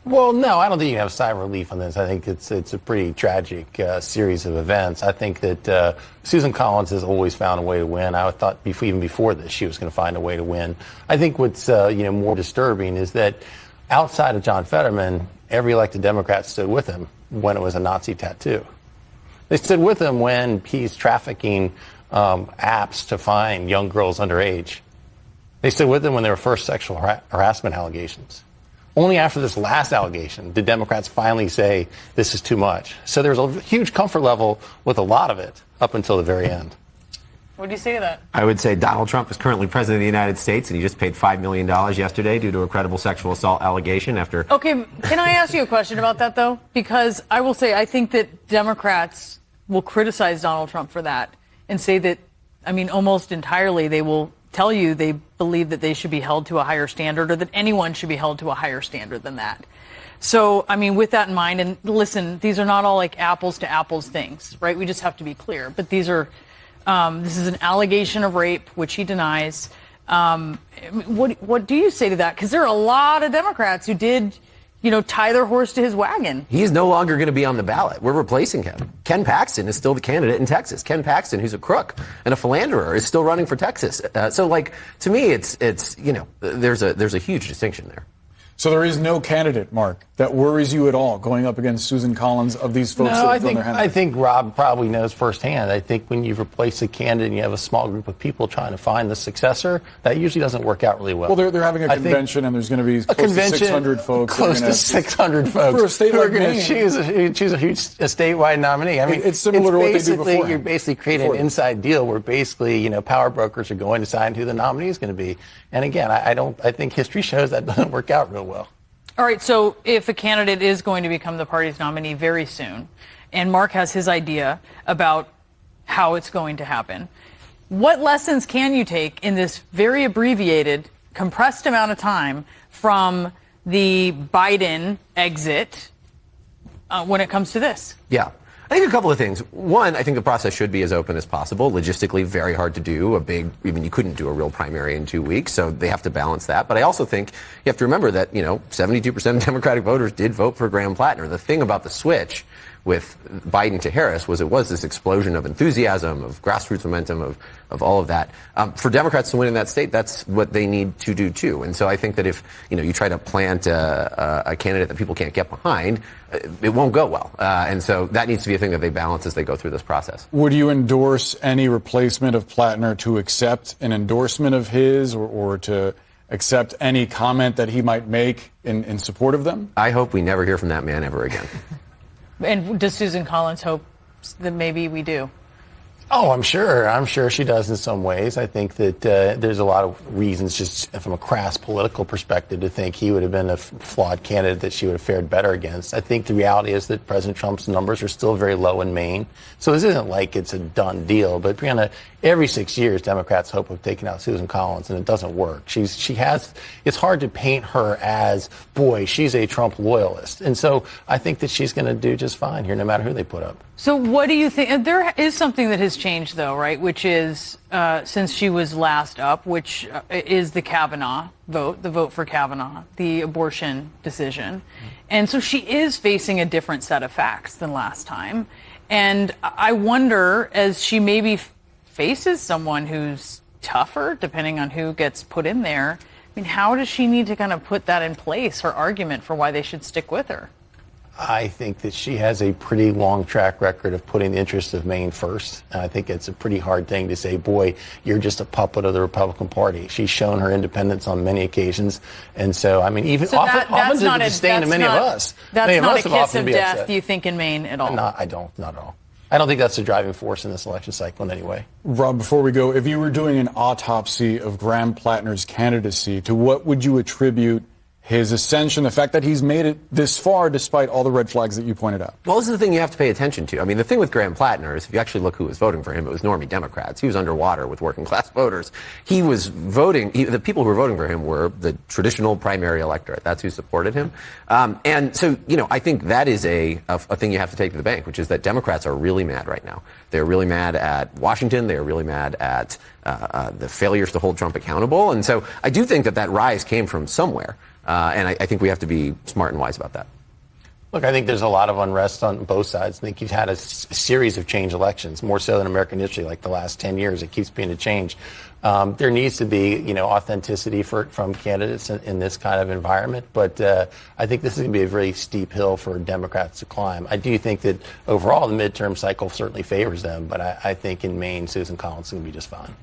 Well, no, I don't think you can have sigh of relief on this. I think it's a pretty tragic series of events. I think that Susan Collins has always found a way to win. I thought even before this she was going to find a way to win. I think what's more disturbing is that outside of John Fetterman, every elected Democrat stood with him when it was a Nazi tattoo. They stood with him when he's trafficking apps to find young girls underage. They stood with him when there were first sexual harassment allegations. Only after this last allegation did Democrats finally say this is too much. So there's a huge comfort level with a lot of it up until the very end. What do you say to that? I would say Donald Trump is currently president of the United States, and he just paid $5 million yesterday due to a credible sexual assault allegation after... Okay, can I ask you a question about that, though? Because I will say I think that Democrats will criticize Donald Trump for that and say that, almost entirely they will tell you they believe that they should be held to a higher standard or that anyone should be held to a higher standard than that. So, with that in mind, and listen, these are not all like apples to apples things, right? We just have to be clear. But these are, this is an allegation of rape, which he denies. What do you say to that? Because there are a lot of Democrats who did, tie their horse to his wagon. He's no longer going to be on the ballot. We're replacing him. Ken Paxton is still the candidate in Texas. Ken Paxton, who's a crook and a philanderer, is still running for Texas. To me, it's there's a huge distinction there. So there is no candidate, Mark, that worries you at all going up against Susan Collins of these folks? No, I think Rob probably knows firsthand. I think when you've replaced a candidate and you have a small group of people trying to find the successor, that usually doesn't work out really well. Well, they're having a convention, and there's going to be close to 600 folks. Close to 600 folks. For a state like Maine. Choose a huge statewide nominee. It's similar to what they do before. You're basically creating an inside deal where basically, power brokers are going to decide who the nominee is going to be. And again, I think history shows that doesn't work out real well. All right, so if a candidate is going to become the party's nominee very soon, and Mark has his idea about how it's going to happen, what lessons can you take in this very abbreviated, compressed amount of time from the Biden exit when it comes to this? Yeah. I think a couple of things. One, I think the process should be as open as possible. Logistically, very hard to do. You couldn't do a real primary in 2 weeks, so they have to balance that. But I also think you have to remember that, 72% of Democratic voters did vote for Graham Platner. The thing about the switch with Biden to Harris was this explosion of enthusiasm, of grassroots momentum, of all of that. For Democrats to win in that state, that's what they need to do too. And so I think that if you try to plant a candidate that people can't get behind, it won't go well. And so that needs to be a thing that they balance as they go through this process. Would you endorse any replacement of Platner to accept an endorsement of his or to accept any comment that he might make in support of them? I hope we never hear from that man ever again. And does Susan Collins hope that maybe we do? Oh, I'm sure she does in some ways. I think that there's a lot of reasons just from a crass political perspective to think he would have been a flawed candidate that she would have fared better against. I think the reality is that President Trump's numbers are still very low in Maine. So this isn't like it's a done deal. But Brianna, every 6 years, Democrats hope of taking out Susan Collins, and it doesn't work. It's hard to paint her as, boy, she's a Trump loyalist. And so I think that she's going to do just fine here, no matter who they put up. So what do you think? And there is something that has changed, though, right? Which is since she was last up, which is the Kavanaugh vote, the vote for Kavanaugh, the abortion decision. And so she is facing a different set of facts than last time. And I wonder, as she maybe faces someone who's tougher, depending on who gets put in there, how does she need to kind of put that in place, her argument for why they should stick with her? I think that she has a pretty long track record of putting the interests of Maine first. And I think it's a pretty hard thing to say, boy, you're just a puppet of the Republican Party. She's shown her independence on many occasions. And so, often to the disdain of many of us. That's not a kiss of death, do you think, in Maine at all? No, I don't. Not at all. I don't think that's the driving force in this election cycle in any way. Rob, before we go, if you were doing an autopsy of Graham Platner's candidacy, to what would you attribute his ascension, the fact that he's made it this far despite all the red flags that you pointed out? Well, this is the thing you have to pay attention to. The thing with Graham Platner is if you actually look who was voting for him, it was normie Democrats. He was underwater with working class voters. He was voting, the people who were voting for him were the traditional primary electorate. That's who supported him. And so, I think that is a thing you have to take to the bank, which is that Democrats are really mad right now. They're really mad at Washington. They're really mad at the failures to hold Trump accountable. And so I do think that rise came from somewhere. And I think we have to be smart and wise about that. Look, I think there's a lot of unrest on both sides. I think you've had a series of change elections, more so than American history, like the last 10 years. It keeps being a change. There needs to be, authenticity from candidates in this kind of environment. But I think this is going to be a very steep hill for Democrats to climb. I do think that overall the midterm cycle certainly favors them. But I think in Maine, Susan Collins is going to be just fine.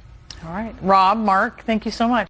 All right. Rob, Marc, thank you so much.